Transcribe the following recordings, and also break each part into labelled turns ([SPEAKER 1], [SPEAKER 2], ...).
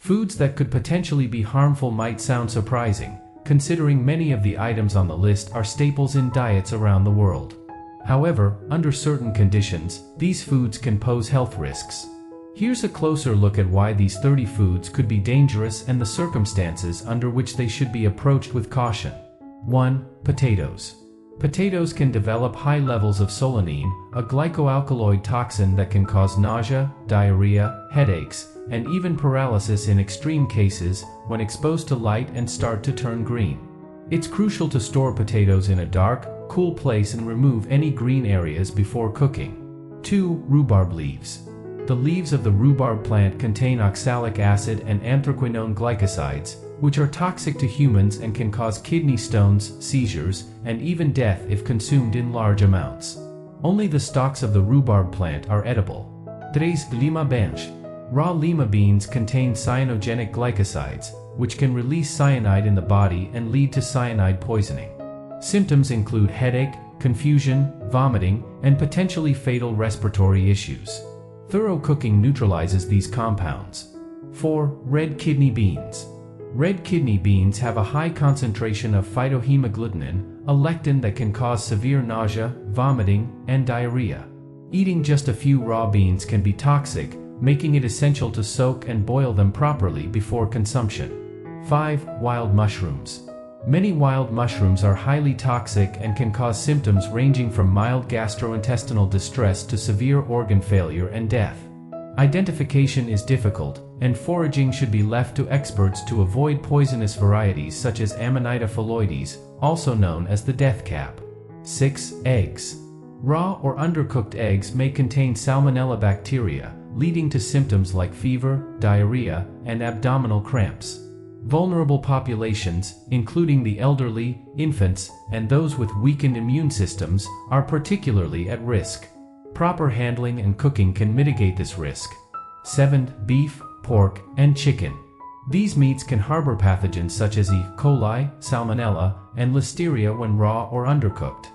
[SPEAKER 1] Foods that could potentially be harmful might sound surprising, considering many of the items on the list are staples in diets around the world. However, under certain conditions, these foods can pose health risks. Here's a closer look at why these 30 foods could be dangerous and the circumstances under which they should be approached with caution. 1. Potatoes. Potatoes can develop high levels of solanine, a glycoalkaloid toxin that can cause nausea, diarrhea, headaches, and even paralysis in extreme cases when exposed to light and start to turn green. It's crucial to store potatoes in a dark, cool place and remove any green areas before cooking. 2. Rhubarb leaves. The leaves of the rhubarb plant contain oxalic acid and anthraquinone glycosides, which are toxic to humans and can cause kidney stones, seizures, and even death if consumed in large amounts. Only the stalks of the rhubarb plant are edible. 3. Lima beans. Raw lima beans contain cyanogenic glycosides, which can release cyanide in the body and lead to cyanide poisoning. Symptoms include headache, confusion, vomiting, and potentially fatal respiratory issues. Thorough cooking neutralizes these compounds. 4. Red kidney beans. Red kidney beans have a high concentration of phytohemagglutinin, a lectin that can cause severe nausea, vomiting, and diarrhea. Eating just a few raw beans can be toxic, making it essential to soak and boil them properly before consumption. 5. Wild mushrooms. Many wild mushrooms are highly toxic and can cause symptoms ranging from mild gastrointestinal distress to severe organ failure and death. Identification is difficult, and foraging should be left to experts to avoid poisonous varieties such as Amanita phalloides, also known as the death cap. 6. Eggs. Raw or undercooked eggs may contain salmonella bacteria, leading to symptoms like fever, diarrhea, and abdominal cramps. Vulnerable populations, including the elderly, infants, and those with weakened immune systems, are particularly at risk. Proper handling and cooking can mitigate this risk. 7. Beef, pork, and chicken. These meats can harbor pathogens such as E. coli, salmonella, and listeria when raw or undercooked.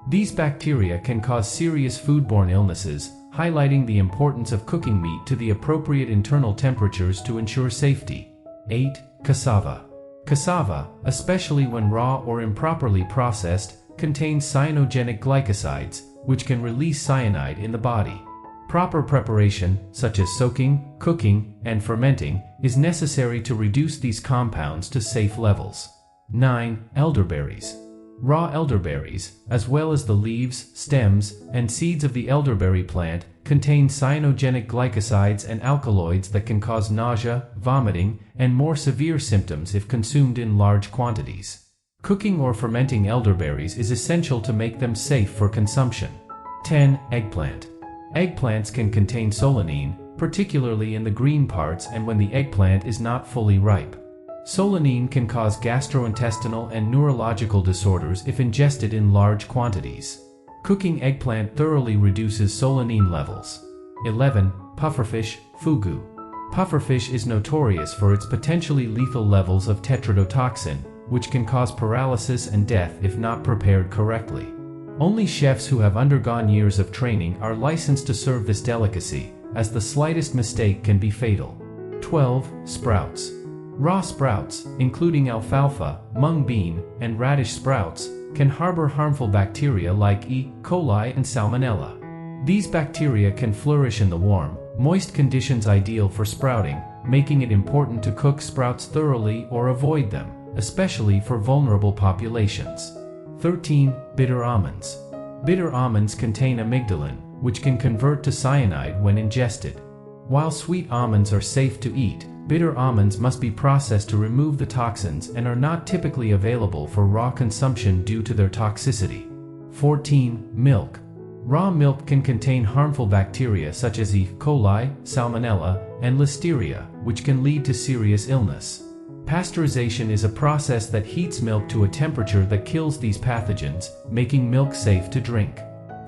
[SPEAKER 1] These bacteria can cause serious foodborne illnesses, highlighting the importance of cooking meat to the appropriate internal temperatures to ensure safety. 8. Cassava. Cassava, especially when raw or improperly processed, contains cyanogenic glycosides, which can release cyanide in the body. Proper preparation, such as soaking, cooking, and fermenting, is necessary to reduce these compounds to safe levels. 9. Elderberries. Raw elderberries, as well as the leaves, stems, and seeds of the elderberry plant, contain cyanogenic glycosides and alkaloids that can cause nausea, vomiting, and more severe symptoms if consumed in large quantities. Cooking or fermenting elderberries is essential to make them safe for consumption. 10. Eggplant. Eggplants can contain solanine, particularly in the green parts and when the eggplant is not fully ripe. Solanine can cause gastrointestinal and neurological disorders if ingested in large quantities. Cooking eggplant thoroughly reduces solanine levels. 11. Pufferfish, fugu. Pufferfish is notorious for its potentially lethal levels of tetrodotoxin, which can cause paralysis and death if not prepared correctly. Only chefs who have undergone years of training are licensed to serve this delicacy, as the slightest mistake can be fatal. 12. Sprouts. Raw sprouts, including alfalfa, mung bean, and radish sprouts, can harbor harmful bacteria like E. coli and salmonella. These bacteria can flourish in the warm, moist conditions ideal for sprouting, making it important to cook sprouts thoroughly or avoid them, especially for vulnerable populations. 13. Bitter almonds. Bitter almonds contain amygdalin, which can convert to cyanide when ingested. While sweet almonds are safe to eat, bitter almonds must be processed to remove the toxins and are not typically available for raw consumption due to their toxicity. 14. Milk. Raw milk can contain harmful bacteria such as E. coli, salmonella, and listeria, which can lead to serious illness. Pasteurization is a process that heats milk to a temperature that kills these pathogens, making milk safe to drink.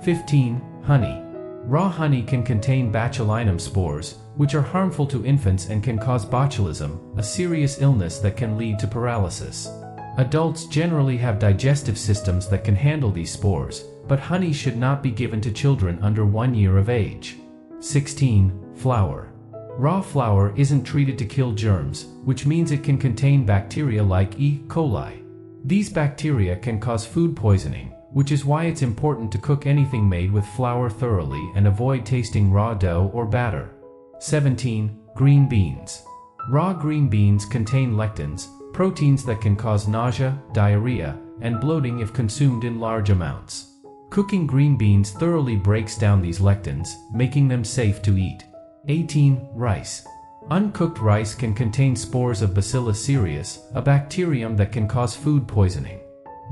[SPEAKER 1] 15. Honey. Raw honey can contain botulinum spores, which are harmful to infants and can cause botulism, a serious illness that can lead to paralysis. Adults generally have digestive systems that can handle these spores, but honey should not be given to children under 1 year of age. 16. Flour. Raw flour isn't treated to kill germs, which means it can contain bacteria like E. coli. These bacteria can cause food poisoning, which is why it's important to cook anything made with flour thoroughly and avoid tasting raw dough or batter. 17. Green beans. Raw green beans contain lectins, proteins that can cause nausea, diarrhea, and bloating if consumed in large amounts. Cooking green beans thoroughly breaks down these lectins, making them safe to eat. 18. Rice. Uncooked rice can contain spores of Bacillus cereus, a bacterium that can cause food poisoning.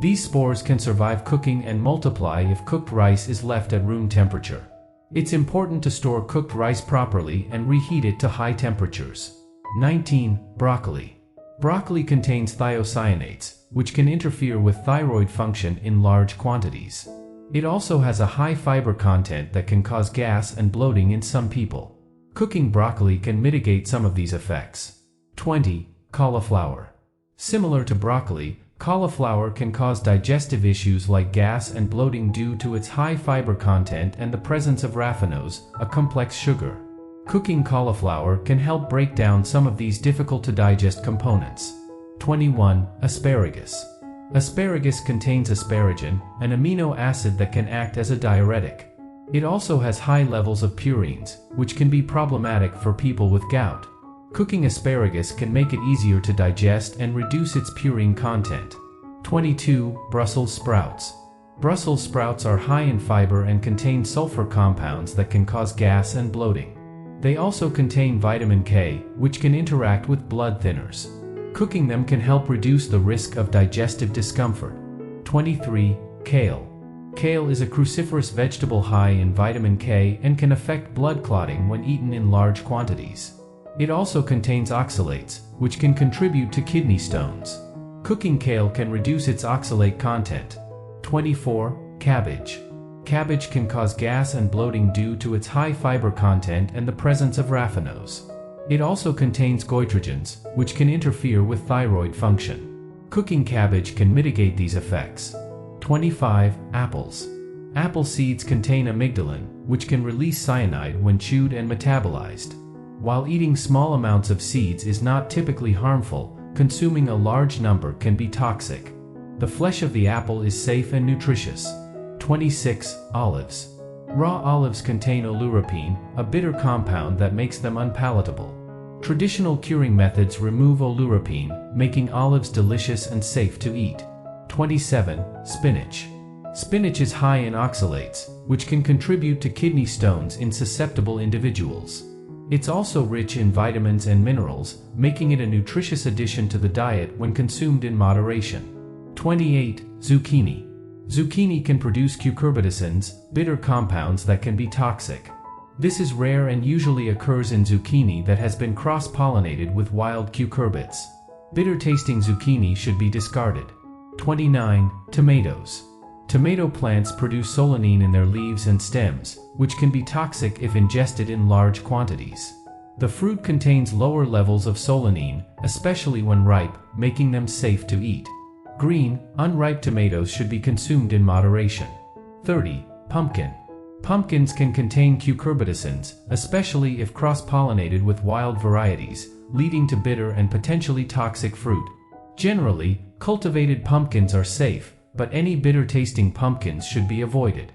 [SPEAKER 1] These spores can survive cooking and multiply if cooked rice is left at room temperature. It's important to store cooked rice properly and reheat it to high temperatures. 19. Broccoli. Broccoli contains thiocyanates, which can interfere with thyroid function in large quantities. It also has a high fiber content that can cause gas and bloating in some people. Cooking broccoli can mitigate some of these effects. 20. Cauliflower. Similar to broccoli, cauliflower can cause digestive issues like gas and bloating due to its high fiber content and the presence of raffinose, a complex sugar. Cooking cauliflower can help break down some of these difficult-to-digest components. 21. Asparagus. Asparagus contains asparagine, an amino acid that can act as a diuretic. It also has high levels of purines, which can be problematic for people with gout. Cooking asparagus can make it easier to digest and reduce its purine content. 22. Brussels sprouts. Brussels sprouts are high in fiber and contain sulfur compounds that can cause gas and bloating. They also contain vitamin K, which can interact with blood thinners. Cooking them can help reduce the risk of digestive discomfort. 23. Kale. Kale is a cruciferous vegetable high in vitamin K and can affect blood clotting when eaten in large quantities. It also contains oxalates, which can contribute to kidney stones. Cooking kale can reduce its oxalate content. 24. Cabbage. Cabbage can cause gas and bloating due to its high fiber content and the presence of raffinose. It also contains goitrogens, which can interfere with thyroid function. Cooking cabbage can mitigate these effects. 25. Apples. Apple seeds contain amygdalin, which can release cyanide when chewed and metabolized. While eating small amounts of seeds is not typically harmful, consuming a large number can be toxic. The flesh of the apple is safe and nutritious. 26. Olives. Raw olives contain oleuropein, a bitter compound that makes them unpalatable. Traditional curing methods remove oleuropein, making olives delicious and safe to eat. 27. Spinach. Spinach is high in oxalates, which can contribute to kidney stones in susceptible individuals. It's also rich in vitamins and minerals, making it a nutritious addition to the diet when consumed in moderation. 28. Zucchini. Zucchini can produce cucurbitacins, bitter compounds that can be toxic. This is rare and usually occurs in zucchini that has been cross-pollinated with wild cucurbits. Bitter-tasting zucchini should be discarded. 29. Tomatoes. Tomato plants produce solanine in their leaves and stems, which can be toxic if ingested in large quantities. The fruit contains lower levels of solanine, especially when ripe, making them safe to eat. Green, unripe tomatoes should be consumed in moderation. 30. Pumpkin. Pumpkins can contain cucurbitacins, especially if cross-pollinated with wild varieties, leading to bitter and potentially toxic fruit. Generally, cultivated pumpkins are safe, but any bitter-tasting pumpkins should be avoided.